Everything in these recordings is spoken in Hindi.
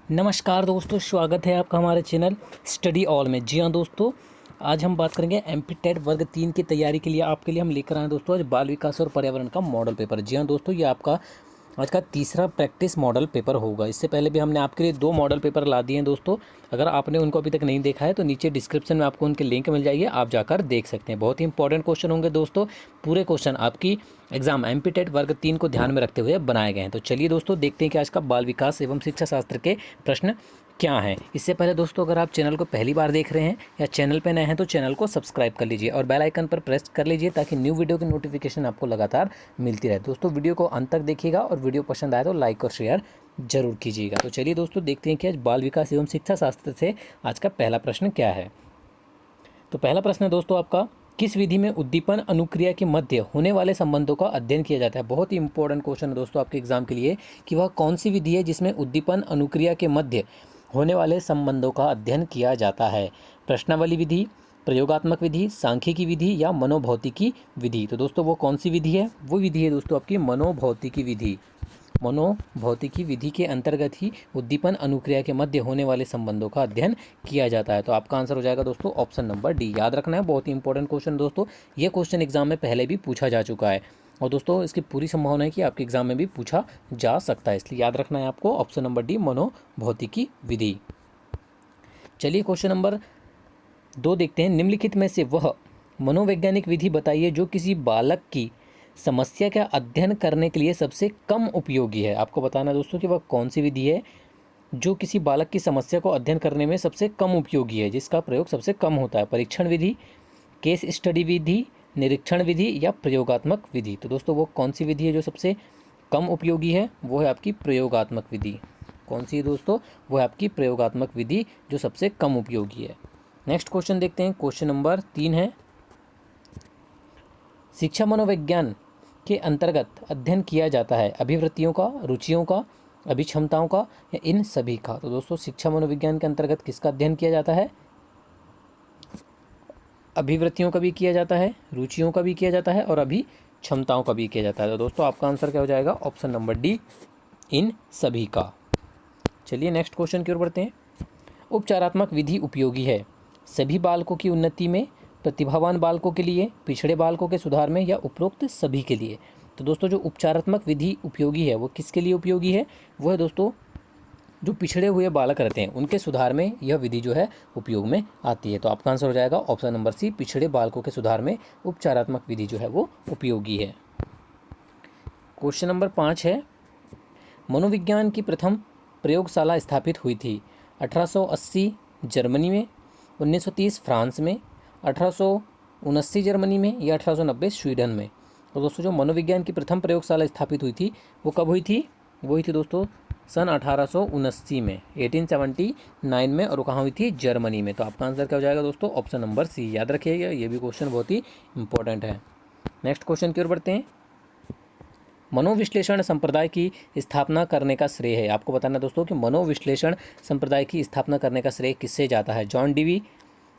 नमस्कार दोस्तों, स्वागत है आपका हमारे चैनल स्टडी ऑल में। जी हाँ दोस्तों, आज हम बात करेंगे एमपी टेट वर्ग 3 की तैयारी के लिए आपके लिए हम लेकर आए हैं दोस्तों आज बाल विकास और पर्यावरण का मॉडल पेपर। जी हाँ दोस्तों, ये आपका आज का तीसरा प्रैक्टिस मॉडल पेपर होगा। इससे पहले भी हमने आपके लिए 2 मॉडल पेपर ला दिए हैं दोस्तों। अगर आपने उनको अभी तक नहीं देखा है तो नीचे डिस्क्रिप्शन में आपको उनके लिंक मिल जाएगी, आप जाकर देख सकते हैं। बहुत ही इंपॉर्टेंट क्वेश्चन होंगे दोस्तों। पूरे क्वेश्चन आपकी एग्जाम एमपी टेट वर्ग 3 को ध्यान में रखते हुए बनाए गए हैं। तो चलिए दोस्तों, देखते हैं कि आज का बाल विकास एवं शिक्षा शास्त्र के प्रश्न क्या है। इससे पहले दोस्तों, अगर आप चैनल को पहली बार देख रहे हैं या चैनल पर नए हैं तो चैनल को सब्सक्राइब कर लीजिए और बेल आइकन पर प्रेस कर लीजिए ताकि न्यू वीडियो की नोटिफिकेशन आपको लगातार मिलती रहे। दोस्तों, वीडियो को अंत तक देखिएगा और वीडियो पसंद आए तो लाइक और शेयर जरूर कीजिएगा। तो चलिए दोस्तों, देखते हैं कि आज बाल विकास एवं शिक्षा शास्त्र से आज का पहला प्रश्न क्या है। तो पहला प्रश्न है दोस्तों आपका, किस विधि में उद्दीपन अनुक्रिया के मध्य होने वाले संबंधों का अध्ययन किया जाता है। बहुत ही इंपॉर्टेंट क्वेश्चन है दोस्तों आपके एग्जाम के लिए कि वह कौन सी विधि है जिसमें उद्दीपन अनुक्रिया के मध्य होने वाले संबंधों का अध्ययन किया जाता है। प्रश्नावली विधि, प्रयोगात्मक विधि, सांख्यिकी विधि या मनोभौतिकी विधि। तो दोस्तों वो कौन सी विधि है? वो विधि है दोस्तों आपकी मनोभौतिकी विधि। मनोभौतिकी विधि के अंतर्गत ही उद्दीपन अनुक्रिया के मध्य होने वाले संबंधों का अध्ययन किया जाता है। तो आपका आंसर हो जाएगा दोस्तों ऑप्शन नंबर डी। याद रखना है, बहुत ही इंपॉर्टेंट क्वेश्चन दोस्तों। ये क्वेश्चन एग्जाम में पहले भी पूछा जा चुका है और दोस्तों इसकी पूरी संभावना है कि आपके एग्जाम में भी पूछा जा सकता है, इसलिए याद रखना है आपको ऑप्शन नंबर डी, मनोभौतिकी विधि। चलिए क्वेश्चन नंबर 2 देखते हैं। निम्नलिखित में से वह मनोवैज्ञानिक विधि बताइए जो किसी बालक की समस्या का अध्ययन करने के लिए सबसे कम उपयोगी है। आपको बताना है दोस्तों कि वह कौन सी विधि है जो किसी बालक की समस्या को अध्ययन करने में सबसे कम उपयोगी है, जिसका प्रयोग सबसे कम होता है। परीक्षण विधि, केस स्टडी विधि, निरीक्षण विधि या प्रयोगात्मक विधि। तो दोस्तों वो कौन सी विधि है जो सबसे कम उपयोगी है? वो है आपकी प्रयोगात्मक विधि। कौन सी है दोस्तों? वो है आपकी प्रयोगात्मक विधि जो सबसे कम उपयोगी है। नेक्स्ट क्वेश्चन देखते हैं। क्वेश्चन नंबर 3 है, शिक्षा मनोविज्ञान के अंतर्गत अध्ययन किया जाता है अभिवृत्तियों का, रुचियों का, अभिक्षमताओं का या इन सभी का। तो दोस्तों शिक्षा मनोविज्ञान के अंतर्गत किसका अध्ययन किया जाता है? अभिवृत्तियों का भी किया जाता है, रुचियों का भी किया जाता है और अभिक्षमताओं का भी किया जाता है। तो दोस्तों आपका आंसर क्या हो जाएगा? ऑप्शन नंबर डी, इन सभी का। चलिए नेक्स्ट क्वेश्चन की ओर बढ़ते हैं। उपचारात्मक विधि उपयोगी है सभी बालकों की उन्नति में, प्रतिभावान बालकों के लिए, पिछड़े बालकों के सुधार में या उपरोक्त सभी के लिए। तो दोस्तों जो उपचारात्मक विधि उपयोगी है वो किसके लिए उपयोगी है? वो है दोस्तों जो पिछड़े हुए बालक रहते हैं उनके सुधार में यह विधि जो है उपयोग में आती है। तो आपका आंसर हो जाएगा ऑप्शन नंबर सी, पिछड़े बालकों के सुधार में उपचारात्मक विधि जो है वो उपयोगी है। क्वेश्चन नंबर 5 है, मनोविज्ञान की प्रथम प्रयोगशाला स्थापित हुई थी 1880 जर्मनी में, 1930 फ्रांस में, 1879 जर्मनी में या 1890 स्वीडन में। तो दोस्तों जो मनोविज्ञान की प्रथम प्रयोगशाला स्थापित हुई थी वो कब हुई थी? वो हुई थी दोस्तों सन 1879 में, 1879 में, और वो कहाँ हुई थी? जर्मनी में। तो आपका आंसर क्या हो जाएगा दोस्तों? Option number C. याद रखिएगा, ये भी क्वेश्चन बहुत ही इंपॉर्टेंट है। नेक्स्ट क्वेश्चन की ओर बढ़ते हैं। मनोविश्लेषण संप्रदाय की स्थापना करने का श्रेय है। आपको बताना दोस्तों कि मनोविश्लेषण संप्रदाय की स्थापना करने का श्रेय किससे जाता है? John Dewey,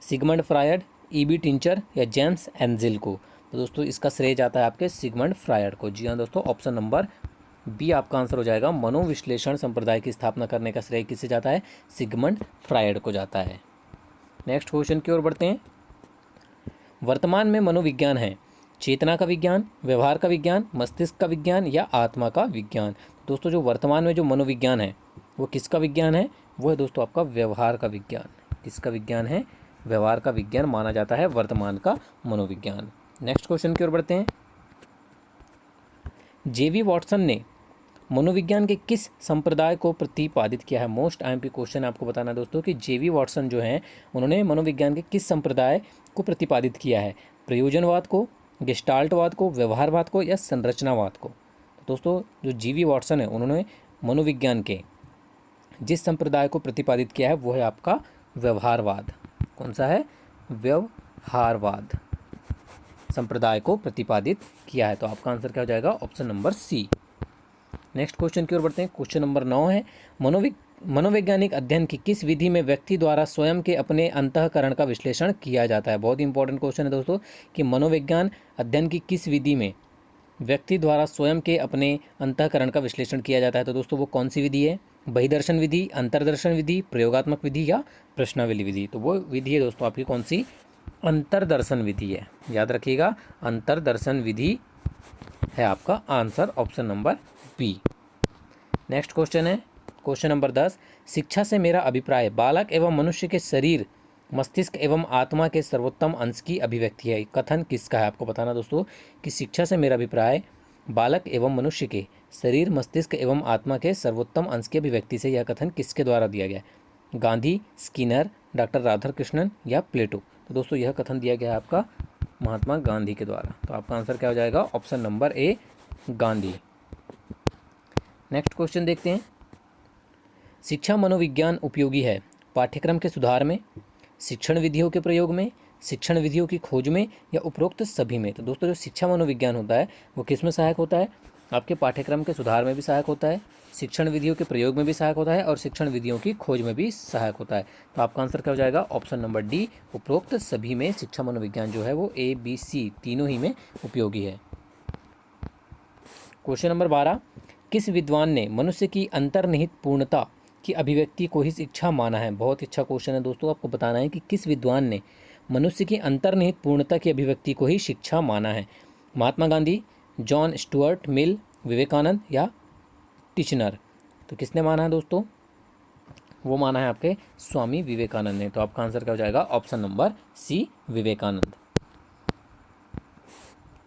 Sigmund Freud, E B Titchener या जेम्स एंजिल को। तो दोस्तों इसका श्रेय जाता है आपके सिगमंड फ्रायड को। जी हाँ दोस्तों, ऑप्शन नंबर बी आपका आंसर हो जाएगा। मनोविश्लेषण संप्रदाय की स्थापना करने का श्रेय किससे जाता है? सिगमंड फ्रायड को जाता है। नेक्स्ट क्वेश्चन की ओर बढ़ते हैं। वर्तमान में मनोविज्ञान है चेतना का विज्ञान, व्यवहार का विज्ञान, मस्तिष्क का विज्ञान या आत्मा का विज्ञान। दोस्तों जो वर्तमान में जो मनोविज्ञान है वो किसका विज्ञान है? वो है दोस्तों आपका व्यवहार का विज्ञान। किसका विज्ञान है? व्यवहार का विज्ञान माना जाता है वर्तमान का मनोविज्ञान। नेक्स्ट क्वेश्चन की ओर बढ़ते हैं। जेवी वॉटसन ने मनोविज्ञान के किस संप्रदाय को प्रतिपादित किया है? मोस्ट आईएमपी क्वेश्चन आपको बताना है दोस्तों कि जेवी वॉटसन जो हैं उन्होंने मनोविज्ञान के किस संप्रदाय को प्रतिपादित किया है? प्रयोजनवाद को, गेस्टाल्टवाद को, व्यवहारवाद को या संरचनावाद को। तो दोस्तों जो जीवी वॉटसन है उन्होंने मनोविज्ञान के जिस संप्रदाय को प्रतिपादित किया है वो है आपका व्यवहारवाद। कौन सा है? व्यवहारवाद संप्रदाय को प्रतिपादित किया है। तो आपका आंसर क्या हो जाएगा? Option number C. Next question की ओर बढ़ते हैं। क्वेश्चन नंबर 9 है, मनोवैज्ञानिक अध्ययन की किस विधि में व्यक्ति द्वारा स्वयं के अपने अंतःकरण का विश्लेषण किया जाता है? बहुत ही इंपॉर्टेंट क्वेश्चन है दोस्तों कि मनोविज्ञान अध्ययन की किस विधि में व्यक्ति द्वारा स्वयं के अपने अंतःकरण का विश्लेषण किया जाता है। तो दोस्तों वो कौन सी विधि है? बहिदर्शन विधि, अंतर्दर्शन विधि, प्रयोगात्मक विधि या प्रश्नावली विधि? तो वो विधि है दोस्तों आपकी कौन सी? अंतर्दर्शन विधि है। याद रखिएगा, अंतर्दर्शन विधि है आपका answer, option number B. Next question है क्वेश्चन नंबर 10। शिक्षा से मेरा अभिप्राय बालक एवं मनुष्य के शरीर, मस्तिष्क एवं आत्मा के सर्वोत्तम अंश की अभिव्यक्ति है। कथन किसका है? आपको बताना दोस्तों कि शिक्षा से मेरा अभिप्राय बालक एवं मनुष्य के शरीर, मस्तिष्क एवं आत्मा के सर्वोत्तम अंश की अभिव्यक्ति से यह कथन किसके द्वारा दिया गया? गांधी, स्किनर, डॉक्टर राधाकृष्णन या प्लेटो? तो दोस्तों यह कथन दिया गया है आपका महात्मा गांधी के द्वारा। तो आपका आंसर क्या हो जाएगा? Option number A, Gandhi. Next question देखते हैं। शिक्षा मनोविज्ञान उपयोगी है पाठ्यक्रम के सुधार में, शिक्षण विधियों के प्रयोग में, शिक्षण विधियों की खोज में या उपरोक्त सभी में? तो दोस्तों जो शिक्षा मनोविज्ञान होता है वो किस में सहायक होता है? आपके पाठ्यक्रम के सुधार में भी सहायक होता है, शिक्षण विधियों के प्रयोग में भी सहायक होता है और शिक्षण विधियों की खोज में भी सहायक होता है। तो आपका आंसर क्या हो जाएगा? ऑप्शन नंबर डी, उपरोक्त सभी में शिक्षा मनोविज्ञान जो है वो ए, बी, सी तीनों ही में उपयोगी है। Question number 12। किस विद्वान ने मनुष्य की अंतर्निहित पूर्णता की अभिव्यक्ति को ही शिक्षा माना है? बहुत अच्छा क्वेश्चन है दोस्तों, आपको बताना है कि किस विद्वान ने मनुष्य की अंतर्निहित पूर्णता की अभिव्यक्ति को ही शिक्षा माना है। Mahatma Gandhi, John Stuart Mill, Vivekananda या टिचनर? तो किसने माना है दोस्तों? वो माना है आपके स्वामी विवेकानंद ने। तो आपका आंसर क्या हो जाएगा? Option number C, Vivekananda.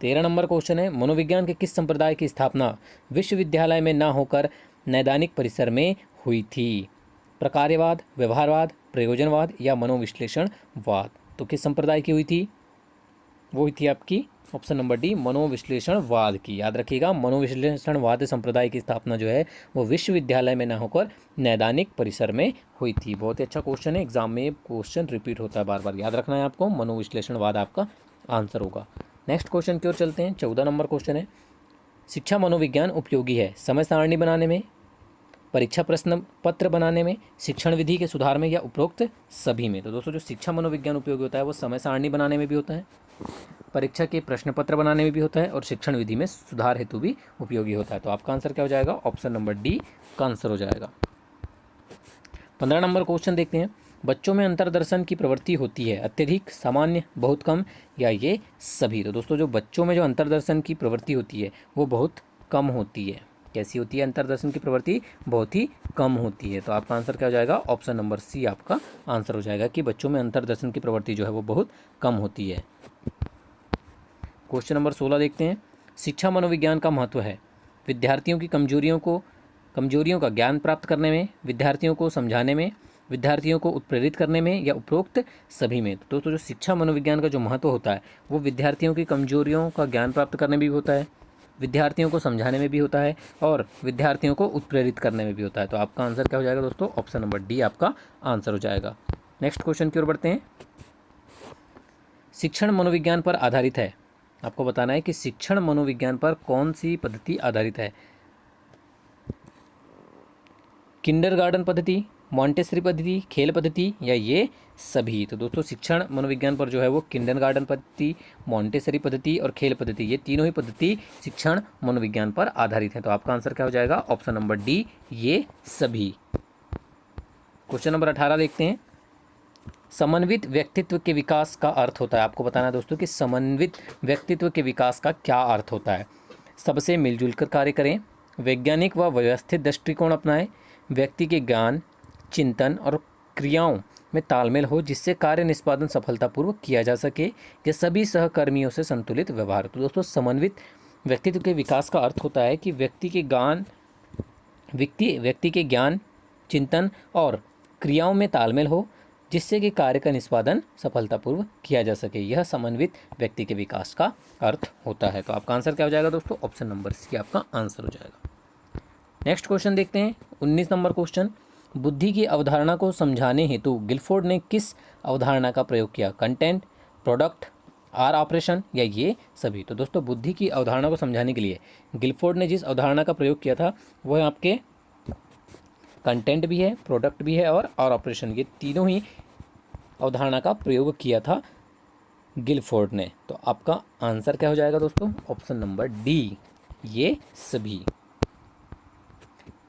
13 number question है। मनोविज्ञान के किस संप्रदाय की स्थापना विश्वविद्यालय में न होकर नैदानिक परिसर में हुई थी? प्रकार्यवाद, व्यवहारवाद, प्रयोजनवाद या मनोविश्लेषणवाद? तो किस संप्रदाय की हुई थी? वो हुई थी आपकी ऑप्शन नंबर डी, मनोविश्लेषणवाद की। याद रखिएगा, मनोविश्लेषणवाद संप्रदाय की स्थापना जो है वो विश्वविद्यालय में न होकर नैदानिक परिसर में हुई थी। बहुत ही अच्छा क्वेश्चन है, एग्जाम में क्वेश्चन रिपीट होता है बार बार, याद रखना है आपको। मनोविश्लेषणवाद आपका आंसर होगा। नेक्स्ट क्वेश्चन की ओर चलते हैं। 14 नंबर क्वेश्चन है। शिक्षा मनोविज्ञान उपयोगी है समय सारणी बनाने में, परीक्षा प्रश्न पत्र बनाने में, शिक्षण विधि के सुधार में या उपरोक्त सभी में? तो दोस्तों जो शिक्षा मनोविज्ञान उपयोगी होता है वो समय सारणी बनाने में भी होता है, परीक्षा के प्रश्न पत्र बनाने में भी होता है और शिक्षण विधि में सुधार हेतु भी उपयोगी होता है। तो आपका आंसर क्या हो जाएगा? ऑप्शन नंबर डी का आंसर हो जाएगा। 15 नंबर क्वेश्चन देखते हैं। बच्चों में अंतर्दर्शन की प्रवृत्ति होती है अत्यधिक, सामान्य, बहुत कम या ये सभी? तो दोस्तों जो बच्चों में जो अंतर्दर्शन की प्रवृत्ति होती है वो बहुत कम होती है। कैसी होती है अंतर्दर्शन की प्रवृत्ति? बहुत ही कम होती है। तो आपका आंसर क्या हो जाएगा? ऑप्शन नंबर सी आपका आंसर हो जाएगा कि बच्चों में अंतर्दर्शन की प्रवृत्ति जो है वो बहुत कम होती है। क्वेश्चन नंबर 16 देखते हैं। शिक्षा मनोविज्ञान का महत्व है विद्यार्थियों की कमजोरियों का ज्ञान प्राप्त करने में, विद्यार्थियों को समझाने में, विद्यार्थियों को उत्प्रेरित करने में या उपरोक्त सभी में? तो दोस्तों जो शिक्षा मनोविज्ञान का जो महत्व होता है वो विद्यार्थियों की कमजोरियों का ज्ञान प्राप्त करने में भी होता है, विद्यार्थियों को समझाने में भी होता है और विद्यार्थियों को उत्प्रेरित करने में भी होता है। तो आपका आंसर क्या हो जाएगा दोस्तों? ऑप्शन नंबर डी आपका आंसर हो जाएगा। नेक्स्ट क्वेश्चन की ओर बढ़ते हैं। शिक्षण मनोविज्ञान पर आधारित है। आपको बताना है कि शिक्षण मनोविज्ञान पर कौन सी पद्धति आधारित है? किंडरगार्टन पद्धति, मॉन्टेसरी पद्धति, खेल पद्धति या ये सभी? तो दोस्तों शिक्षण मनोविज्ञान पर जो है वो किंडरगार्टन पद्धति, मॉन्टेसरी पद्धति और खेल पद्धति, ये तीनों ही पद्धति शिक्षण मनोविज्ञान पर आधारित है। तो आपका आंसर क्या हो जाएगा? ऑप्शन नंबर डी, ये सभी। क्वेश्चन नंबर 18 देखते हैं। समन्वित व्यक्तित्व के विकास का अर्थ होता है। आपको बताना है दोस्तों कि समन्वित व्यक्तित्व के विकास का क्या अर्थ होता है? सबसे मिलजुल कर कार्य करें, वैज्ञानिक व व्यवस्थित दृष्टिकोण अपनाएं, व्यक्ति के ज्ञान, चिंतन और क्रियाओं में तालमेल हो जिससे कार्य निष्पादन सफलतापूर्वक किया जा सके, या सभी सहकर्मियों से संतुलित व्यवहार। तो दोस्तों समन्वित व्यक्तित्व के विकास का अर्थ होता है कि व्यक्ति के ज्ञान, चिंतन और क्रियाओं में तालमेल हो जिससे कि कार्य का निष्पादन सफलतापूर्वक किया जा सके। यह समन्वित व्यक्ति के विकास का अर्थ होता है। तो आपका आंसर क्या हो जाएगा दोस्तों? ऑप्शन नंबर सी आपका आंसर हो जाएगा। नेक्स्ट क्वेश्चन देखते हैं। 19 नंबर क्वेश्चन। बुद्धि की अवधारणा को समझाने हेतु गिलफोर्ड ने किस अवधारणा का प्रयोग किया? कंटेंट, प्रोडक्ट, आर ऑपरेशन या ये सभी? तो दोस्तों बुद्धि की अवधारणा को समझाने के लिए गिलफोर्ड ने जिस अवधारणा का प्रयोग किया था वह आपके कंटेंट भी है, प्रोडक्ट भी है और आर ऑपरेशन, ये तीनों ही अवधारणा का प्रयोग किया था गिलफोर्ड ने। तो आपका आंसर क्या हो जाएगा दोस्तों? ऑप्शन नंबर डी, ये सभी।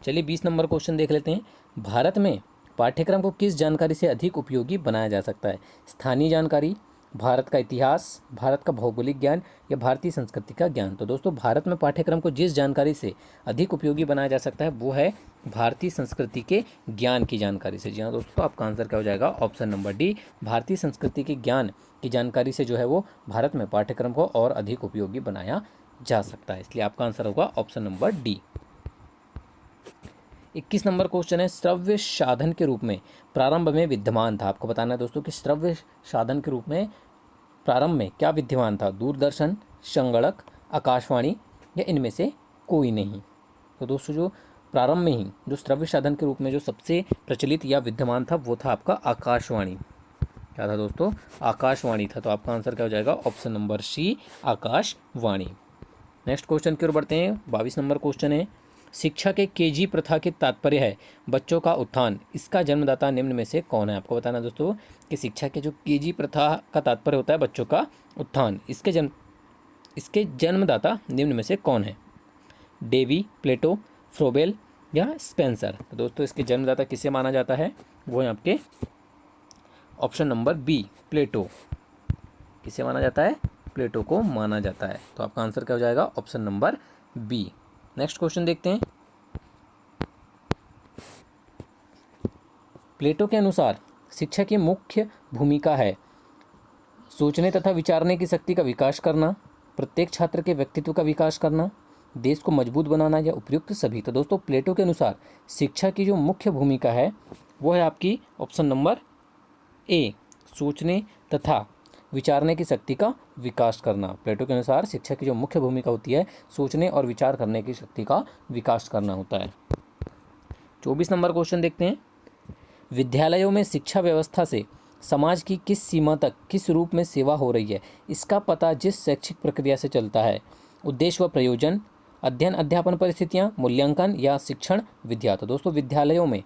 चलिए 20 नंबर क्वेश्चन देख लेते हैं। भारत में पाठ्यक्रम को किस जानकारी से अधिक उपयोगी बनाया जा सकता है? स्थानीय जानकारी, भारत का इतिहास, भारत का भौगोलिक ज्ञान या भारतीय संस्कृति का ज्ञान। तो दोस्तों भारत में पाठ्यक्रम को जिस जानकारी से अधिक उपयोगी बनाया जा सकता है वो है भारतीय संस्कृति के ज्ञान की जानकारी से। जी हाँ दोस्तों, आपका आंसर क्या हो जाएगा? ऑप्शन नंबर डी, भारतीय संस्कृति के ज्ञान की जानकारी से जो है वो भारत में पाठ्यक्रम को और अधिक उपयोगी बनाया जा सकता है, इसलिए आपका आंसर होगा option number D. 21 number question है, श्रव्य साधन के रूप में प्रारंभ में विद्यमान था। आपको बताना है दोस्तों कि श्रव्य साधन के रूप में प्रारंभ में क्या विद्यमान था? दूरदर्शन, संगणक, आकाशवाणी या इनमें से कोई नहीं। तो दोस्तों जो प्रारंभ में ही जो श्रव्य साधन के रूप में जो सबसे प्रचलित या विद्यमान था वो था आपका आकाशवाणी। क्या था दोस्तों? आकाशवाणी था। तो आपका आंसर क्या हो जाएगा? Option number C, Akashvani. Next question की ओर बढ़ते हैं। 22 नंबर क्वेश्चन है, शिक्षा के केजी प्रथा के तात्पर्य है बच्चों का उत्थान, इसका जन्मदाता निम्न में से कौन है? आपको बताना दोस्तों कि शिक्षा के जो केजी प्रथा का तात्पर्य होता है बच्चों का उत्थान, इसके जन्मदाता निम्न में से कौन है? डेवी, प्लेटो, फ्रोबेल या स्पेंसर। तो दोस्तों इसके जन्मदाता किसे माना जाता है? वो है आपके ऑप्शन नंबर बी, प्लेटो। किसे माना जाता है? प्लेटो को माना जाता है। तो आपका आंसर क्या हो जाएगा? Option number B. Next question देखते हैं। प्लेटो के अनुसार शिक्षा की मुख्य भूमिका है सोचने तथा विचारने की शक्ति का विकास करना, प्रत्येक छात्र के व्यक्तित्व का विकास करना, देश को मजबूत बनाना या उपयुक्त सभी। तो दोस्तों प्लेटो के अनुसार शिक्षा की जो मुख्य भूमिका है वो है आपकी ऑप्शन नंबर ए, सोचने तथा विचारने की शक्ति का विकास करना। प्लेटो के अनुसार शिक्षा की जो मुख्य भूमिका होती है सोचने और विचार करने की शक्ति का विकास करना होता है। 24 नंबर क्वेश्चन देखते हैं। विद्यालयों में शिक्षा व्यवस्था से समाज की किस सीमा तक किस रूप में सेवा हो रही है, इसका पता जिस शैक्षिक प्रक्रिया से चलता है? उद्देश्य व प्रयोजन, अध्ययन अध्यापन परिस्थितियाँ, मूल्यांकन या शिक्षण विद्या। तो दोस्तों विद्यालयों में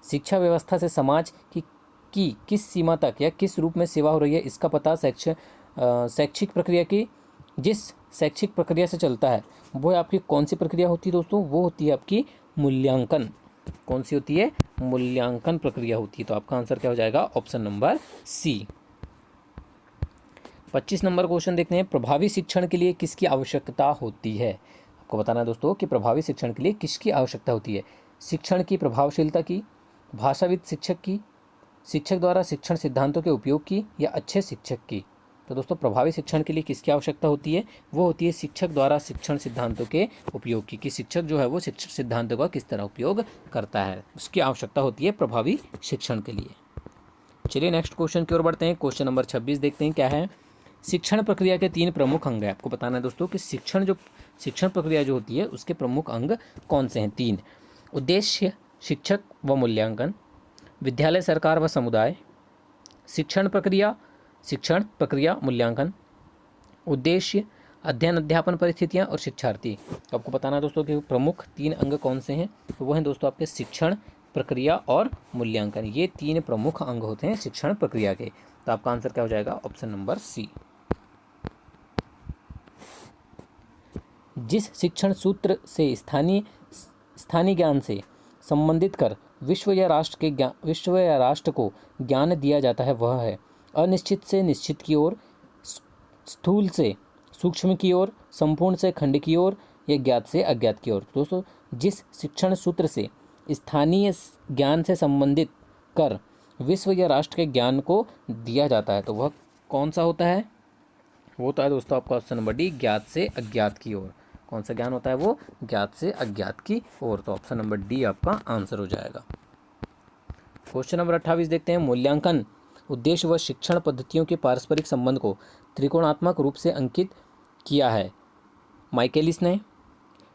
शिक्षा व्यवस्था से समाज की किस सीमा तक या किस रूप में सेवा हो रही है, इसका पता शैक्षिक प्रक्रिया की जिस शैक्षिक प्रक्रिया से चलता है वो है आपकी कौन सी प्रक्रिया होती है दोस्तों? वो होती है आपकी मूल्यांकन। कौन सी होती है? मूल्यांकन प्रक्रिया होती है। तो आपका आंसर क्या हो जाएगा? Option number C. 25 number question देखते हैं। प्रभावी शिक्षण के लिए किसकी आवश्यकता होती है? आपको बताना है दोस्तों कि प्रभावी शिक्षण के लिए किसकी आवश्यकता होती है? शिक्षण की प्रभावशीलता की, भाषाविद शिक्षक की, शिक्षक द्वारा शिक्षण सिद्धांतों के उपयोग की या अच्छे शिक्षक की। तो दोस्तों प्रभावी शिक्षण के लिए किसकी आवश्यकता होती है? वो होती है शिक्षक द्वारा शिक्षण सिद्धांतों के उपयोग की, कि शिक्षक जो है वो शिक्षण सिद्धांतों का किस तरह उपयोग करता है, उसकी आवश्यकता होती है प्रभावी शिक्षण के लिए। चलिए नेक्स्ट क्वेश्चन की ओर बढ़ते हैं। क्वेश्चन नंबर 26 देखते हैं क्या है। शिक्षण प्रक्रिया के 3 प्रमुख अंग है। आपको बताना है दोस्तों कि शिक्षण प्रक्रिया जो होती है उसके प्रमुख अंग कौन से हैं? 3। उद्देश्य, शिक्षक व मूल्यांकन, विद्यालय, सरकार व समुदाय, शिक्षण प्रक्रिया मूल्यांकन, उद्देश्य, अध्ययन अध्यापन परिस्थितियाँ और शिक्षार्थी। तो आपको बताना है दोस्तों कि प्रमुख 3 अंग कौन से हैं? तो वो हैं दोस्तों आपके शिक्षण प्रक्रिया और मूल्यांकन। ये 3 प्रमुख अंग होते हैं शिक्षण प्रक्रिया के। तो आपका आंसर क्या हो जाएगा? Option number C. जिस शिक्षण सूत्र से स्थानीय ज्ञान से संबंधित कर विश्व या राष्ट्र को ज्ञान दिया जाता है वह है अनिश्चित से निश्चित की ओर, स्थूल से सूक्ष्म की ओर, संपूर्ण से खंड की ओर या ज्ञात से अज्ञात की ओर। दोस्तों जिस शिक्षण सूत्र से स्थानीय ज्ञान से संबंधित कर विश्व या राष्ट्र के ज्ञान को दिया जाता है तो वह कौन सा होता है? वो होता है दोस्तों आपका ऑप्शन नंबर डी, ज्ञात से अज्ञात की ओर। कौन सा ज्ञान होता है वो? ज्ञात से अज्ञात की ओर। तो ऑप्शन नंबर डी आपका आंसर हो जाएगा। क्वेश्चन नंबर 28 देखते हैं। मूल्यांकन उद्देश्य व शिक्षण पद्धतियों के पारस्परिक संबंध को त्रिकोणात्मक रूप से अंकित किया है माइकेलिस ने,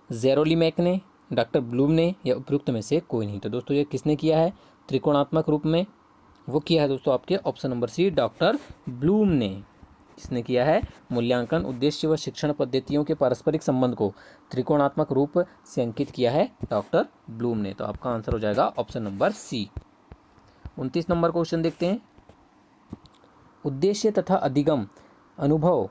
जेरोलिमैक ने, डॉक्टर ब्लूम ने या उपयुक्त में से कोई नहीं। तो दोस्तों ये किसने किया है त्रिकोणात्मक रूप में? वो किया है दोस्तों आपके option number C, doctor Bloom ने। किसने किया है? मूल्यांकन उद्देश्य व शिक्षण पद्धतियों के पारस्परिक संबंध को त्रिकोणात्मक रूप से अंकित किया है डॉक्टर ब्लूम ने। तो आपका आंसर हो जाएगा option number C. 29 number question देखते हैं। उद्देश्य तथा अधिगम अनुभव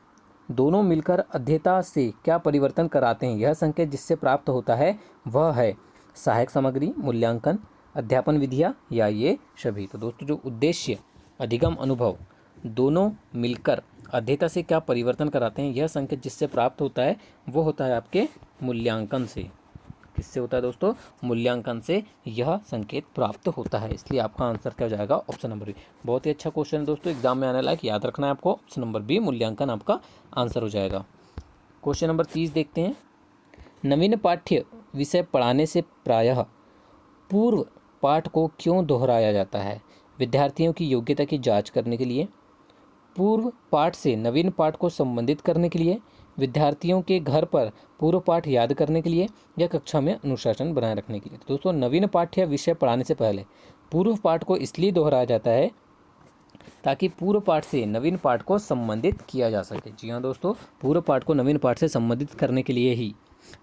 दोनों मिलकर अध्येता से क्या परिवर्तन कराते हैं? यह संकेत जिससे प्राप्त होता है वह है सहायक सामग्री, मूल्यांकन, अध्यापन विधियाँ या ये सभी। तो दोस्तों जो उद्देश्य, अधिगम, अनुभव दोनों मिलकर अध्येता से क्या परिवर्तन कराते हैं, यह संकेत जिससे प्राप्त होता है वो होता है आपके मूल्यांकन से। किससे होता है दोस्तों? मूल्यांकन से यह संकेत प्राप्त होता है। इसलिए आपका आंसर क्या हो जाएगा? Option number B. बहुत ही अच्छा क्वेश्चन है दोस्तों, एग्जाम में आने लायक, याद रखना है आपको। ऑप्शन नंबर बी मूल्यांकन आपका आंसर हो जाएगा। क्वेश्चन नंबर 30 देखते हैं। नवीन पाठ्य विषय पढ़ाने से प्रायः पूर्व पाठ को क्यों दोहराया जाता है? विद्यार्थियों की योग्यता की जांच करने के लिए, पूर्व पाठ से नवीन पाठ को संबंधित करने के लिए, विद्यार्थियों के घर पर पूर्व पाठ याद करने के लिए, या कक्षा में अनुशासन बनाए रखने के लिए। तो दोस्तों नवीन पाठ्य विषय पढ़ाने से पहले पूर्व पाठ को इसलिए दोहराया जाता है ताकि पूर्व पाठ से नवीन पाठ को संबंधित किया जा सके। जी हाँ दोस्तों, पूर्व पाठ को नवीन पाठ से संबंधित करने के लिए ही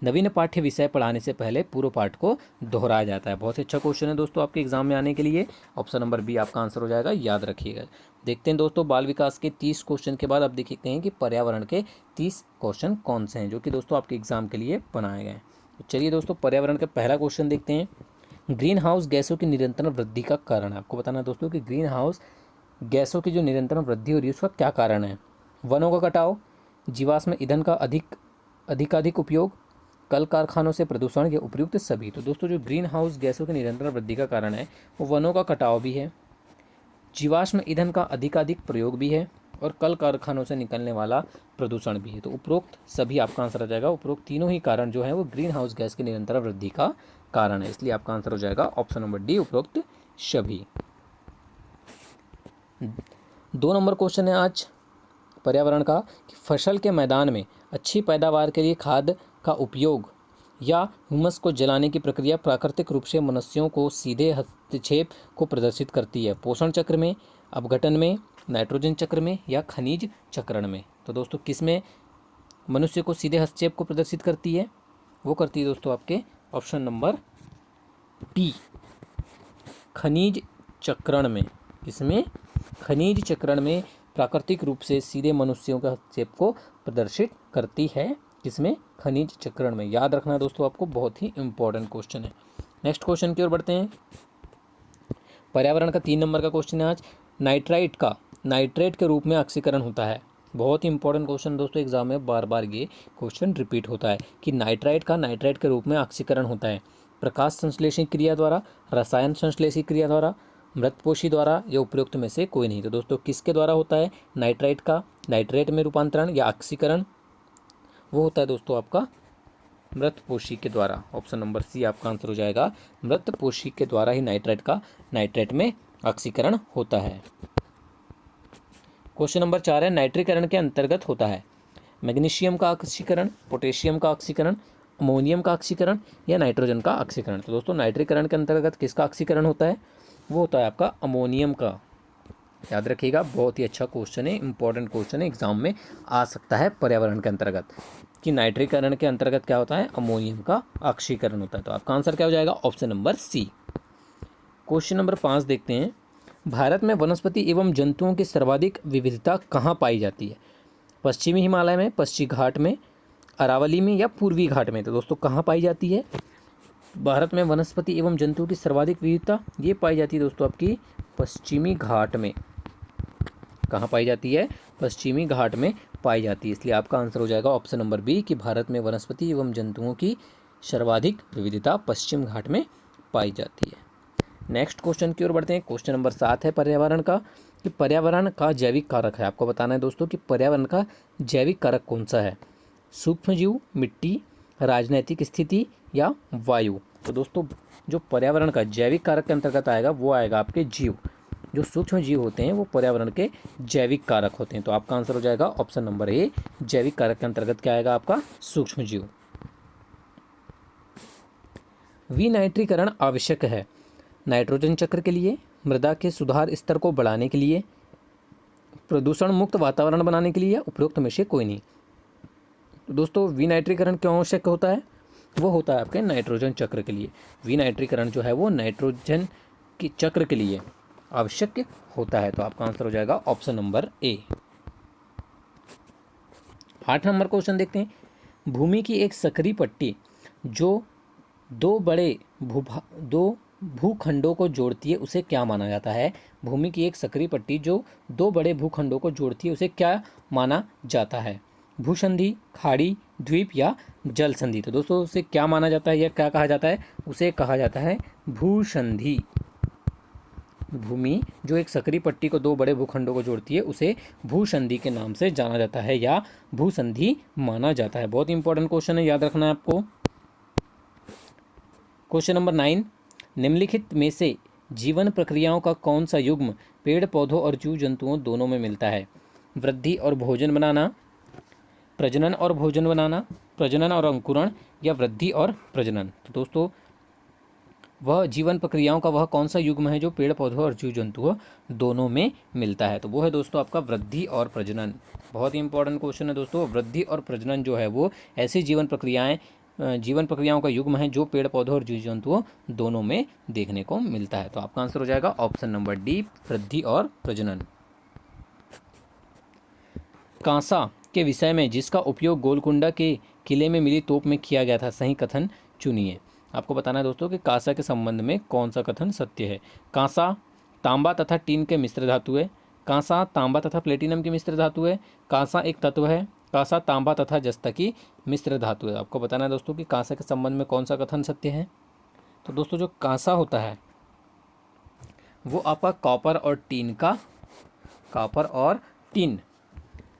नवीन पाठ्य विषय पढ़ाने से पहले पूर्व पाठ को दोहराया जाता है। बहुत ही अच्छा क्वेश्चन है दोस्तों आपके एग्जाम में आने के लिए। ऑप्शन नंबर बी आपका आंसर हो जाएगा, याद रखिएगा। देखते हैं दोस्तों बाल विकास के 30 क्वेश्चन के बाद अब देखते हैं कि पर्यावरण के 30 क्वेश्चन कौन से हैं जो कि दोस्तों आपके एग्जाम के लिए बनाए गए हैं। तो चलिए दोस्तों पर्यावरण का पहला क्वेश्चन देखते हैं। ग्रीन हाउस गैसों की निरंतर वृद्धि का कारण है। आपको बताना है दोस्तों कि ग्रीन हाउस गैसों की जो निरंतर वृद्धि हो रही है उसका क्या कारण है? वनों का कटाव, जीवाश्म ईंधन का अधिकाधिक उपयोग, कल कारखानों से प्रदूषण, या उपयुक्त सभी। तो दोस्तों जो ग्रीन हाउस गैसों की निरंतर वृद्धि का कारण है वो वनों का कटाव भी है, जीवाश्म ईंधन का अधिकाधिक प्रयोग भी है, और कल कारखानों से निकलने वाला प्रदूषण भी है। तो उपरोक्त सभी आपका आंसर आ जाएगा। उपरोक्त तीनों ही कारण जो है वो ग्रीन हाउस गैस की निरंतर वृद्धि का कारण है। इसलिए आपका आंसर हो जाएगा ऑप्शन नंबर डी, उपरोक्त सभी। 2 नंबर क्वेश्चन है आज पर्यावरण का कि फसल के मैदान में अच्छी पैदावार के लिए खाद का उपयोग या ह्यूमस को जलाने की प्रक्रिया प्राकृतिक रूप से मनुष्यों को सीधे हस्तक्षेप को प्रदर्शित करती है? पोषण चक्र में, अपघटन में, नाइट्रोजन चक्र में, या खनिज चक्रण में? तो दोस्तों किस में मनुष्य को सीधे हस्तक्षेप को प्रदर्शित करती है? वो करती है दोस्तों आपके ऑप्शन नंबर बी, खनिज चक्रण में। इसमें खनिज चक्रण में प्राकृतिक रूप से सीधे मनुष्यों के हस्तक्षेप को प्रदर्शित करती है। किसमें? खनिज चक्रण में। याद रखना दोस्तों आपको, बहुत ही इंपॉर्टेंट क्वेश्चन है। नेक्स्ट क्वेश्चन की ओर बढ़ते हैं। पर्यावरण का 3 नंबर का क्वेश्चन है आज, नाइट्रेट के रूप में ऑक्सीकरण होता है। बहुत ही इंपॉर्टेंट क्वेश्चन दोस्तों, एग्जाम में बार बार ये क्वेश्चन रिपीट होता है कि नाइट्रेट के रूप में ऑक्सीकरण होता है प्रकाश संश्लेषी क्रिया द्वारा, रसायन संश्लेषी क्रिया द्वारा, मृतपोषी द्वारा, या उपयुक्त में से कोई नहीं। तो दोस्तों किसके द्वारा होता है नाइट्रेट में रूपांतरण या ऑक्सीकरण? वो होता है दोस्तों आपका मृतपोषी के द्वारा। ऑप्शन नंबर सी आपका आंसर हो जाएगा, मृतपोषी के द्वारा ही नाइट्रेट में ऑक्सीकरण होता है। क्वेश्चन नंबर 4 है, नाइट्रीकरण के अंतर्गत होता है मैग्नीशियम का ऑक्सीकरण, पोटेशियम का ऑक्सीकरण, अमोनियम का ऑक्सीकरण, या नाइट्रोजन का ऑक्सीकरण? तो दोस्तों नाइट्रीकरण के अंतर्गत किसका ऑक्सीकरण होता है? वो होता है आपका अमोनियम का। याद रखिएगा, बहुत ही अच्छा क्वेश्चन है, इंपॉर्टेंट क्वेश्चन है, एग्जाम में आ सकता है पर्यावरण के अंतर्गत कि नाइट्रीकरण के अंतर्गत क्या होता है? अमोनियम का ऑक्सीकरण होता है। तो आपका आंसर क्या हो जाएगा? Option number C. Question number 5 देखते हैं। भारत में वनस्पति एवं जंतुओं की सर्वाधिक विविधता कहाँ पाई जाती है? पश्चिमी हिमालय में, पश्चिमी घाट में, अरावली में, या पूर्वी घाट में? तो दोस्तों कहाँ पाई जाती है भारत में वनस्पति एवं जंतुओं की सर्वाधिक विविधता? ये पाई जाती है दोस्तों आपकी पश्चिमी घाट में। कहाँ पाई जाती है? पश्चिमी घाट में पाई जाती है। इसलिए आपका आंसर हो जाएगा ऑप्शन नंबर बी कि भारत में वनस्पति एवं जंतुओं की सर्वाधिक विविधता पश्चिम घाट में पाई जाती है। नेक्स्ट क्वेश्चन की ओर बढ़ते हैं। क्वेश्चन नंबर 7 है पर्यावरण का कि पर्यावरण का जैविक कारक है। आपको बताना है दोस्तों कि पर्यावरण का जैविक कारक कौन सा है? सूक्ष्मजीव, मिट्टी, राजनैतिक स्थिति, या वायु? तो दोस्तों जो पर्यावरण का जैविक कारक के अंतर्गत आएगा वो आएगा आपके जीव। जो सूक्ष्म जीव होते हैं वो पर्यावरण के जैविक कारक होते हैं। तो आपका आंसर हो जाएगा ऑप्शन नंबर ए, जैविक कारक के अंतर्गत क्या आएगा आपका? सूक्ष्म जीव। विनाइट्रीकरण आवश्यक है नाइट्रोजन चक्र के लिए, मृदा के सुधार स्तर को बढ़ाने के लिए, प्रदूषण मुक्त वातावरण बनाने के लिए, या उपरोक्त में से कोई नहीं। तो दोस्तों विनाइट्रीकरण क्यों आवश्यक होता है? वो होता है आपके नाइट्रोजन चक्र के लिए। विनाइट्रीकरण जो है वो नाइट्रोजन की चक्र के लिए आवश्यक होता है। तो आपका आंसर हो जाएगा option number A. 8 number question देखते हैं। भूमि की एक संकरी पट्टी जो 2 बड़े दो भूखंडों को जोड़ती है उसे क्या माना जाता है? भूमि की एक सकरी पट्टी जो दो बड़े भूखंडों को जोड़ती है उसे क्या माना जाता है? भूसंधि, खाड़ी, द्वीप या जल संधि? तो दोस्तों उसे क्या माना जाता है या क्या कहा जाता है? उसे कहा जाता है भूसंधि। भूमि जो एक सकरी पट्टी को दो बड़े भूखंडों को जोड़ती है उसे भूसंधि के नाम से जाना जाता है या भूसंधि माना जाता है। बहुत इंपॉर्टेंट क्वेश्चन है, याद रखना है आपको। क्वेश्चन नंबर 9, निम्नलिखित में से जीवन प्रक्रियाओं का कौन सा युग्म पेड़ पौधों और जीव जंतुओं दोनों में मिलता है? वृद्धि और भोजन बनाना, प्रजनन और भोजन बनाना, प्रजनन और अंकुरण या वृद्धि और प्रजनन? तो दोस्तों वह जीवन प्रक्रियाओं का वह कौन सा युग्म है जो पेड़ पौधों और जीव जंतुओं दोनों में मिलता है? तो वो है दोस्तों आपका वृद्धि और प्रजनन। बहुत ही इंपॉर्टेंट क्वेश्चन है दोस्तों। वृद्धि और प्रजनन जो है वो ऐसी जीवन प्रक्रियाओं का युग्म है जो पेड़ पौधों और जीव जंतुओं दोनों में देखने को मिलता है। तो आपका आंसर हो जाएगा ऑप्शन नंबर डी, वृद्धि और प्रजनन। कांसा के विषय में जिसका उपयोग गोलकुंडा के किले में मिली तोप में किया गया था, सही कथन चुनिए। आपको बताना है दोस्तों कि कांसा के संबंध में कौन सा कथन सत्य है। कांसा तांबा तथा टीन के मिश्र धातु है। कांसा तांबा तथा प्लेटिनम की मिश्र धातु है। कांसा एक तत्व है। कांसा तांबा तथा जस्ता की मिश्र धातु है। आपको बताना है दोस्तों कि कांसा के संबंध में कौन सा कथन सत्य है। तो दोस्तों जो कांसा होता है वो आपका कॉपर और टीन,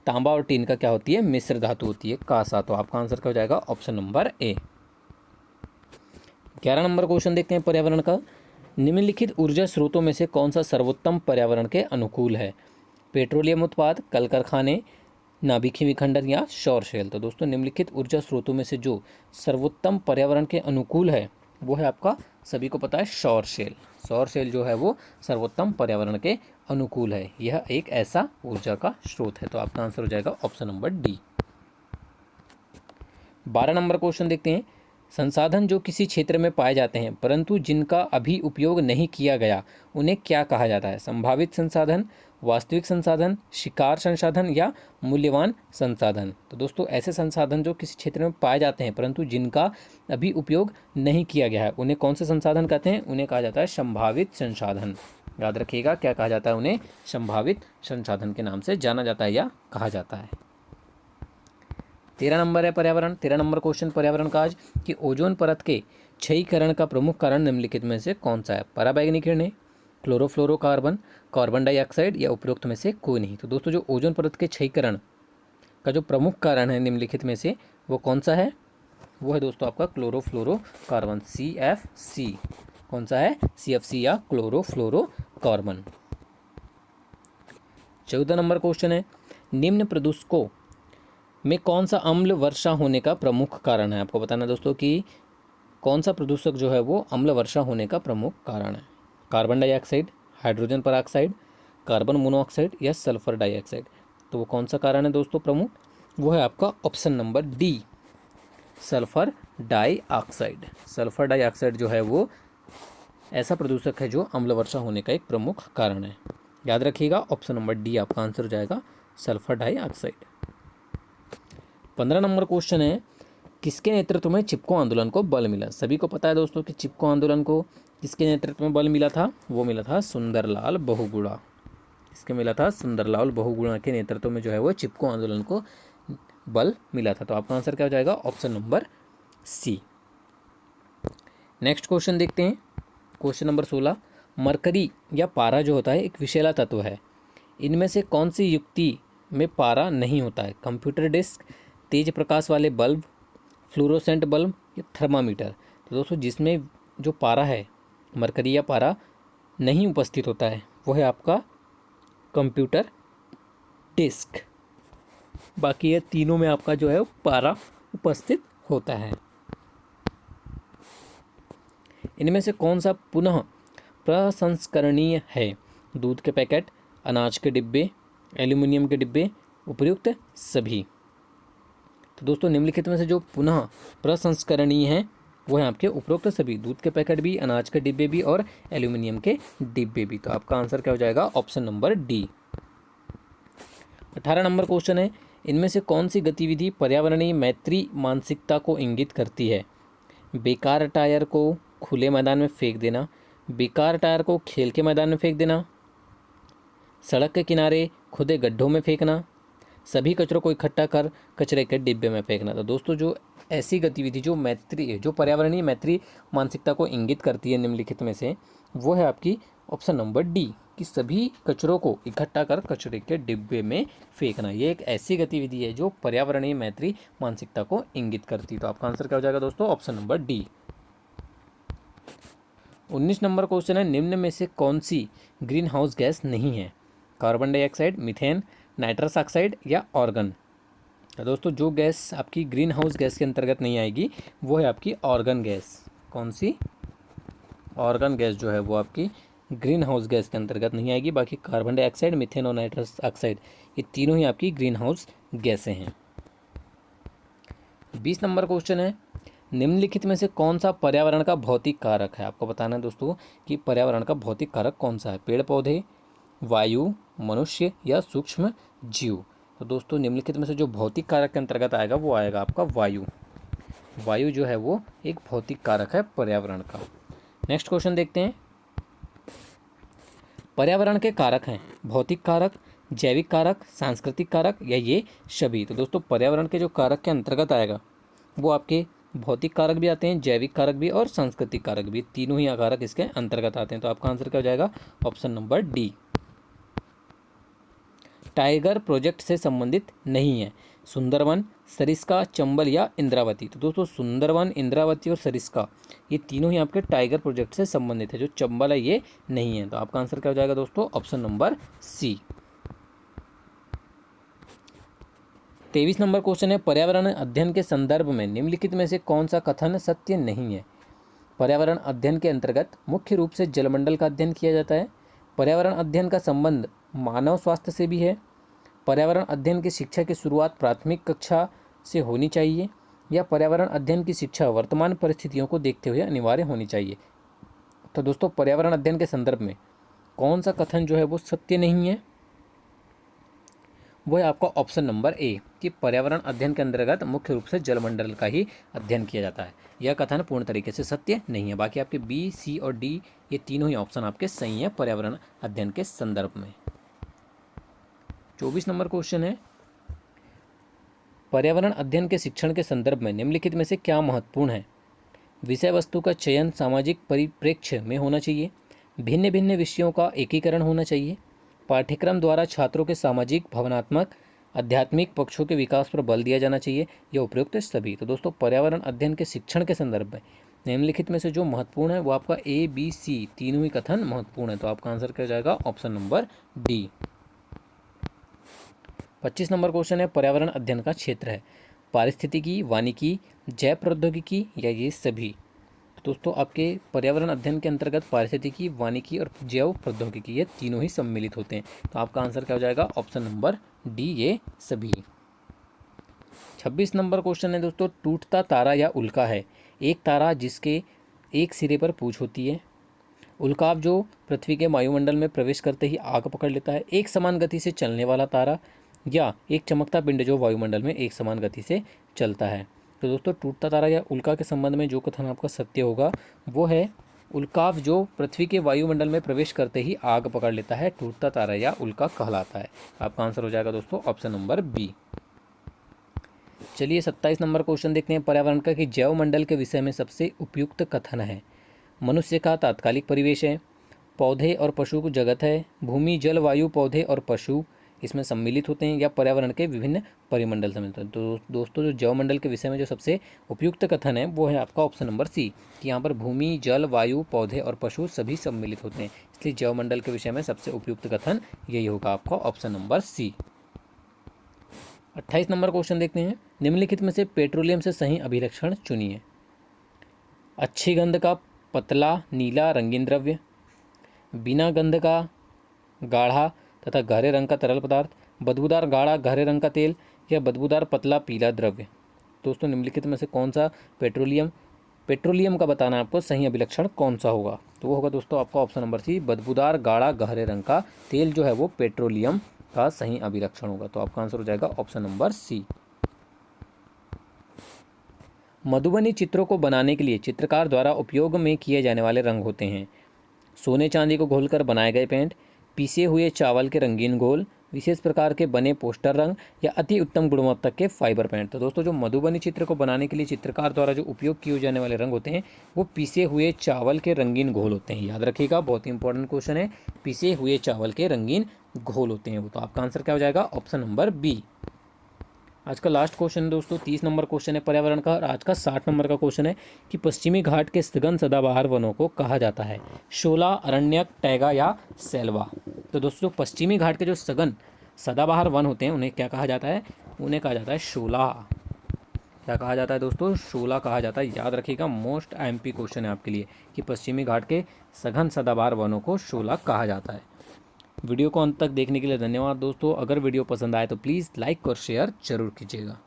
तांबा और टीन का क्या होती है? मिश्र धातु होती है कांसा। तो आपका आंसर क्या हो जाएगा? Option number A. 11 number question देखते हैं पर्यावरण का। निम्नलिखित ऊर्जा स्रोतों में से कौन सा सर्वोत्तम पर्यावरण के अनुकूल है? पेट्रोलियम उत्पाद, कल कारखाने, नाभिकीय विखंडन या सौर सेल? तो दोस्तों निम्नलिखित ऊर्जा स्रोतों में से जो सर्वोत्तम पर्यावरण के अनुकूल है वो है आपका, सभी को पता है, सौर सेल। सौर सेल जो है वो सर्वोत्तम पर्यावरण के अनुकूल है। यह एक ऐसा ऊर्जा का स्रोत है। तो आपका आंसर हो जाएगा option number D. 12 number question देखते हैं। संसाधन जो किसी क्षेत्र में पाए जाते हैं परंतु जिनका अभी उपयोग नहीं किया गया उन्हें क्या कहा जाता है? संभावित संसाधन, वास्तविक संसाधन, शिकार संसाधन या मूल्यवान संसाधन? तो दोस्तों ऐसे संसाधन जो किसी क्षेत्र में पाए जाते हैं परंतु जिनका अभी उपयोग नहीं किया गया है उन्हें कौन से संसाधन कहते हैं? उन्हें कहा जाता है संभावित संसाधन। याद रखिएगा क्या कहा जाता है उन्हें? संभावित संसाधन के नाम से जाना जाता है या कहा जाता है। 13 नंबर है पर्यावरण। 13 नंबर क्वेश्चन पर्यावरण का आज कि ओजोन परत के क्षयीकरण का प्रमुख कारण निम्नलिखित में से कौन सा है? पराबैंगनी किरणें, क्लोरोफ्लोरोकार्बन, कार्बन डाइऑक्साइड या उपरोक्त में से कोई नहीं? तो दोस्तों जो ओजोन परत के क्षयीकरण का जो प्रमुख कारण है निम्नलिखित में से वो कौन सा है? वो है दोस्तों आपका क्लोरोफ्लोरोकार्बन, CFC। कौन सा है? CFC या क्लोरोफ्लोरोकार्बन। 14 नंबर क्वेश्चन है निम्न प्रदूषकों में कौन सा अम्ल वर्षा होने का प्रमुख कारण है? आपको बताना है दोस्तों कि कौन सा प्रदूषक जो है वो अम्ल वर्षा होने का प्रमुख कारण है। Carbon dioxide, hydrogen peroxide, carbon monoxide या सल्फर डाइऑक्साइड? तो वो कौन सा कारण है दोस्तों प्रमुख? वो है आपका option number D, sulphur dioxide. Sulphur dioxide जो है वो ऐसा प्रदूषक है जो अम्ल वर्षा होने का एक प्रमुख कारण है। याद रखिएगा ऑप्शन नंबर डी आपका आंसर हो जाएगा, सल्फर डाइऑक्साइड। 15 नंबर क्वेश्चन है किसके नेतृत्व में चिपको आंदोलन को बल मिला? सभी को पता है दोस्तों कि चिपको आंदोलन को किसके नेतृत्व में बल मिला था? वो मिला था सुंदरलाल बहुगुणा। किसके मिला था? सुंदरलाल बहुगुणा के नेतृत्व में जो है वो चिपको आंदोलन को बल मिला था। तो आपका आंसर क्या हो जाएगा? Option number C. Next question देखते हैं, क्वेश्चन नंबर 16। मरकरी या पारा जो होता है एक विषैला तत्व है, इनमें से कौन सी युक्ति में पारा नहीं होता है? कंप्यूटर डिस्क, तेज प्रकाश वाले बल्ब, फ्लोरोसेंट बल्ब या थर्मामीटर? तो दोस्तों जिसमें जो पारा है, मरकरी या पारा नहीं उपस्थित होता है वो है आपका कंप्यूटर डिस्क। बाकी ये तीनों में आपका जो है पारा उपस्थित होता है। इनमें से कौन सा पुनः प्रसंस्करणीय है? दूध के पैकेट, अनाज के डिब्बे, एल्यूमिनियम के डिब्बे, उपयुक्त सभी? तो दोस्तों निम्नलिखित में से जो पुनः प्रसंस्करणीय है वो है आपके उपरोक्त सभी, दूध के पैकेट भी, अनाज के डिब्बे भी और एल्यूमिनियम के डिब्बे भी। तो आपका आंसर क्या हो जाएगा? Option number D. 18 number question है इनमें से कौन सी गतिविधि पर्यावरणीय मैत्री मानसिकता को इंगित करती है? बेकार टायर को खुले मैदान में फेंक देना, बेकार टायर को खेल के मैदान में फेंक देना, सड़क के किनारे खुदे गड्ढों में फेंकना, सभी कचरों को इकट्ठा कर कचरे के डिब्बे में फेंकना। तो दोस्तों जो ऐसी गतिविधि जो पर्यावरणीय मैत्री मानसिकता को इंगित करती है निम्नलिखित में से, वो है आपकी ऑप्शन नंबर डी कि सभी कचरों को इकट्ठा कर कचरे के डिब्बे में फेंकना। ये एक ऐसी गतिविधि है जो पर्यावरणीय मैत्री मानसिकता को इंगित करती है। तो आपका आंसर क्या हो जाएगा दोस्तों? Option number D. 19 number question है, निम्न में से कौन सी ग्रीन हाउस गैस नहीं है? Carbon dioxide, methane, nitrous oxide या ऑर्गन। तो दोस्तों जो गैस आपकी ग्रीन हाउस गैस के अंतर्गत नहीं आएगी वो है आपकी ऑर्गन गैस। कौन सी? ऑर्गन गैस जो है वो आपकी ग्रीन हाउस गैस के अंतर्गत नहीं आएगी। बाकी कार्बन डाइऑक्साइड, मीथेन और नाइट्रस ऑक्साइड ये तीनों ही आपकी ग्रीन हाउस गैसें हैं। 20 नंबर क्वेश्चन है, निम्नलिखित में से कौन सा पर्यावरण का भौतिक कारक है? आपको बताना है दोस्तों कि पर्यावरण का भौतिक कारक कौन सा है। पेड़ पौधे, वायु, मनुष्य या सूक्ष्म जीव। तो दोस्तों निम्नलिखित में से जो भौतिक कारक के अंतर्गत आएगा वो आएगा आपका वायु। वायु जो है वो एक भौतिक कारक है पर्यावरण का। नेक्स्ट क्वेश्चन देखते हैं। पर्यावरण के कारक हैं भौतिक कारक, जैविक कारक, सांस्कृतिक कारक या ये सभी। तो दोस्तों पर्यावरण के जो कारक के अंतर्गत आएगा वो आपके भौतिक कारक भी आते हैं, जैविक कारक भी और सांस्कृतिक कारक भी, तीनों ही कारक इसके अंतर्गत आते हैं। तो आपका आंसर क्या हो जाएगा? Option number D. Tiger project से संबंधित नहीं है। सुंदरवन, सरिस्का, चंबल या इंद्रावती। तो दोस्तों सुंदरवन, इंद्रावती और सरिस्का ये तीनों ही आपके टाइगर प्रोजेक्ट से संबंधित है। जो चंबल है ये नहीं है। तो आपका आंसर क्या हो जाएगा दोस्तों? Option number C. 23 number question है, पर्यावरण अध्ययन के संदर्भ में निम्नलिखित में से कौन सा कथन सत्य नहीं है? पर्यावरण अध्ययन के अंतर्गत मुख्य रूप से जलमंडल का अध्ययन किया जाता है। पर्यावरण अध्ययन का संबंध मानव स्वास्थ्य से भी है। पर्यावरण अध्ययन की शिक्षा की शुरुआत प्राथमिक कक्षा से होनी चाहिए या पर्यावरण अध्ययन की शिक्षा वर्तमान परिस्थितियों को देखते हुए अनिवार्य होनी चाहिए। तो दोस्तों पर्यावरण अध्ययन के संदर्भ में कौन सा कथन जो है वो सत्य नहीं है? वो है आपका ऑप्शन नंबर ए कि पर्यावरण अध्ययन के अंतर्गत मुख्य रूप से जलमंडल का ही अध्ययन किया जाता है। यह कथन पूर्ण तरीके से सत्य नहीं है। बाकी आपके बी, सी और डी ये तीनों ही ऑप्शन आपके सही हैं पर्यावरण अध्ययन के संदर्भ में। 24 नंबर क्वेश्चन है, पर्यावरण अध्ययन के शिक्षण के संदर्भ में निम्नलिखित में से क्या महत्वपूर्ण है? विषय वस्तु का चयन सामाजिक परिप्रेक्ष्य में होना चाहिए। भिन्न भिन्न विषयों का एकीकरण होना चाहिए। पाठ्यक्रम द्वारा छात्रों के सामाजिक, भावनात्मक, आध्यात्मिक पक्षों के विकास पर बल दिया जाना चाहिए। यह उपयुक्त सभी। तो दोस्तों पर्यावरण अध्ययन के शिक्षण के संदर्भ में निम्नलिखित में से जो महत्वपूर्ण है वो आपका ए, बी, सी तीनों ही कथन महत्वपूर्ण है। तो आपका आंसर क्या जाएगा? Option number D. 25 number question है, पर्यावरण अध्ययन का क्षेत्र है पारिस्थितिकी, वानिकी, जैव प्रौद्योगिकी या ये सभी। दोस्तों आपके पर्यावरण अध्ययन के अंतर्गत पारिस्थितिकी, वानिकी और जैव प्रौद्योगिकी ये तीनों ही सम्मिलित होते हैं। तो आपका आंसर क्या हो जाएगा? ऑप्शन नंबर डी ये सभी। 26 नंबर क्वेश्चन है दोस्तों, टूटता तारा या उल्का है एक तारा जिसके एक सिरे पर पूंछ होती है। उल्काव जो पृथ्वी के वायुमंडल में प्रवेश करते ही आग पकड़ लेता है। एक समान गति से चलने वाला तारा या एक चमकता पिंड जो वायुमंडल में एक समान गति से चलता है। तो दोस्तों टूटता तारा या उल्का के संबंध में जो कथन आपका सत्य होगा वो है उल्काव जो पृथ्वी के वायुमंडल में प्रवेश करते ही आग पकड़ लेता है, टूटता तारा या उल्का कहलाता है। आपका आंसर हो जाएगा दोस्तों ऑप्शन नंबर बी। चलिए 27 नंबर क्वेश्चन देखते हैं पर्यावरण का कि जैव मंडल के विषय में सबसे उपयुक्त कथन है। मनुष्य का तात्कालिक परिवेश है, पौधे और पशु को जगत है, भूमि, जल, वायु, पौधे और पशु इसमें सम्मिलित होते हैं या पर्यावरण के विभिन्न परिमंडल सम्मिलित होते हैं। तो दोस्तों जो जैव मंडल के विषय में जो सबसे उपयुक्त कथन है वो है आपका ऑप्शन नंबर सी कि यहाँ पर भूमि, जल, वायु, पौधे और पशु सभी सम्मिलित होते हैं। इसलिए जैव मंडल के विषय में सबसे उपयुक्त कथन यही होगा आपका option number C. 28 number question देखते हैं, निम्नलिखित में से पेट्रोलियम से सही अभिलक्षण चुनिए। अच्छी गंध का पतला नीला रंगीन द्रव्य, बिना गंध का गाढ़ा तथा गहरे रंग का तरल पदार्थ, बदबूदार गाढ़ा गहरे रंग का तेल या बदबूदार पतला पीला द्रव्य। दोस्तों निम्नलिखित में से कौन सा पेट्रोलियम का बताना है आपको सही अभिलक्षण कौन सा होगा? तो वो होगा दोस्तों आपका ऑप्शन नंबर सी, बदबूदार गाढ़ा गहरे रंग का तेल जो है वो पेट्रोलियम का सही अभिलक्षण होगा। तो आपका आंसर हो जाएगा ऑप्शन नंबर सी। मधुबनी चित्रों को बनाने के लिए चित्रकार द्वारा उपयोग में किए जाने वाले रंग होते हैं सोने चांदी को घोलकर बनाए गए पेंट, पीसे हुए चावल के रंगीन घोल, विशेष प्रकार के बने पोस्टर रंग या अति उत्तम गुणवत्ता के फाइबर पेंट। तो दोस्तों जो मधुबनी चित्र को बनाने के लिए चित्रकार द्वारा जो उपयोग किए जाने वाले रंग होते हैं वो पीसे हुए चावल के रंगीन घोल होते हैं। याद रखिएगा, बहुत ही इंपॉर्टेंट क्वेश्चन है, पीसे हुए चावल के रंगीन घोल होते हैं वो। तो आपका आंसर क्या हो जाएगा? Option number B. आज का लास्ट क्वेश्चन दोस्तों 30 नंबर क्वेश्चन है पर्यावरण का, और आज का 60 नंबर का क्वेश्चन है कि पश्चिमी घाट के सघन सदाबहार वनों को कहा जाता है शोला, अरण्यक, टैगा या सेल्वा। तो दोस्तों पश्चिमी घाट के जो सघन सदाबहार वन होते हैं उन्हें क्या कहा जाता है? उन्हें कहा जाता है शोला। क्या कहा जाता है दोस्तों? शोला कहा जाता है। याद रखिएगा, मोस्ट एमपी क्वेश्चन है आपके लिए कि पश्चिमी घाट के सघन सदाबहार वनों को शोला कहा जाता है। वीडियो को अंत तक देखने के लिए धन्यवाद दोस्तों। अगर वीडियो पसंद आए तो प्लीज़ लाइक और शेयर जरूर कीजिएगा।